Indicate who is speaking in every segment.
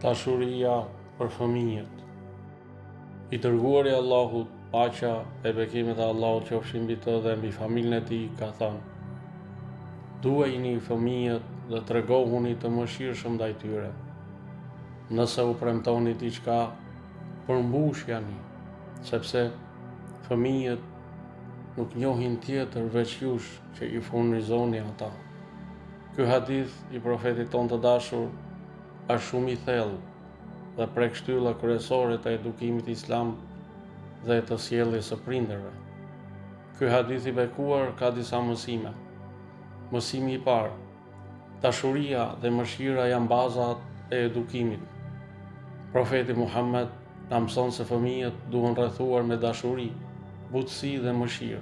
Speaker 1: Dashuria për fëmijët. I dërguari i Allahut, paqja e bekimet e Allahut qofshin mbi të dhe mbi familjen e tij, ka thënë: Duajini fëmijët dhe tregohuni të mëshirshëm ndaj tyre. Nëse u premtoni diçka, përmbushjani, sepse fëmijët nuk njohin tjetër veç jush që i furnizoni ata. Ky hadith i profetit ton të dashur është shumë i thellë dhe prek shtylla kryesore të edukimit islam dhe të sjelljes së prindërve. Ky hadith i bekuar ka disa mësime. Mësimi i parë: dashuria dhe mëshira janë bazat e edukimit. Profeti Muhammed na mëson se fëmijët duhen rrethuar me dashuri, butësi dhe mëshirë.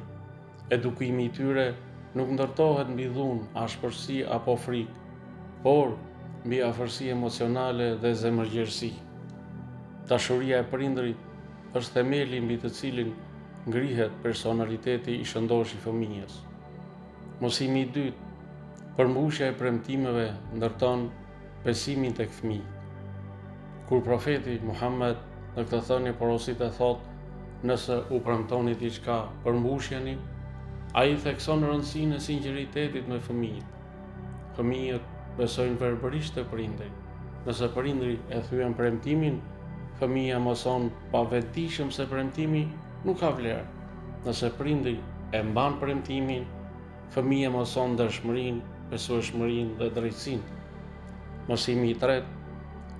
Speaker 1: Edukimi i tyre nuk ndërtohet mbi dhunë, ashpërsi apo frikë, por mbi afërsi emocionale dhe zemërgjerësi. Dashuria e prindrit është themeli mbi të cilin ngrihet personaliteti i shëndosh i fëmijës. Mësimi i dytë: përmbushja e premtimeve ndërton besimin tek fëmijët. Kur profeti Muhammed në këtë thënie porositë thotë: nëse u premtoni diçka, përmbushjeni, ai thekson rëndësinë e sinqeritetit me fëmijët. Fëmijët besojnë verbërisht te prindri. Nëse prindri e thyen premtimin, fëmia mëson pavetëdijshëm se premtimi nuk ka vlerë. Nëse prindri e mban premtimin, fëmia mëson dëshmërinë, besueshmërinë dhe drejtësinë. Mësimi i tretë: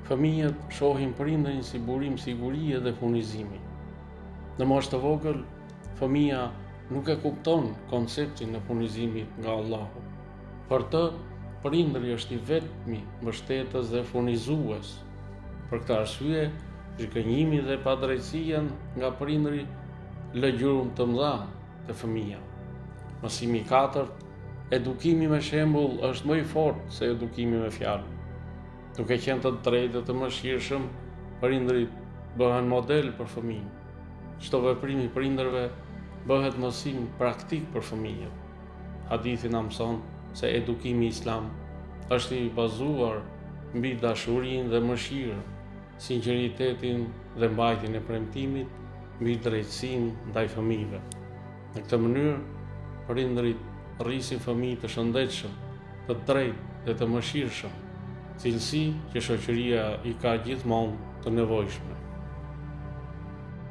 Speaker 1: fëmijët shohin prindrin si burim sigurie dhe furnizimi. Në moshë të vogël, fëmia nuk e kupton konceptin e furnizimit nga Allahu. Për të, prindri është i vetmi mbështetës dhe furnizues. Për këtë arsye, zhgënjimi dhe padrejtësia nga prindri lë gjurmë të mëdha te fëmia. Mësimi i katërt: edukimi me shembull është më i fortë se edukimi me fjalë. Duke qenë të drejtë dhe të mëshirshëm, prindrit bëhen model për fëmijën. Çdo veprim i prindërve bëhet mësim praktik për fëmijët. Hadithi na mëson se edukimi islam është i bazuar mbi dashurinë dhe mëshirën, sinqeritetin dhe mbajtjen e premtimit, mbi drejtësinë ndaj fëmijëve. Në këtë mënyrë, prindrit rrisin fëmijë të shëndetshëm, të drejtë dhe të mëshirshëm, cilësi që shoqëria i ka gjithmonë të nevojshme.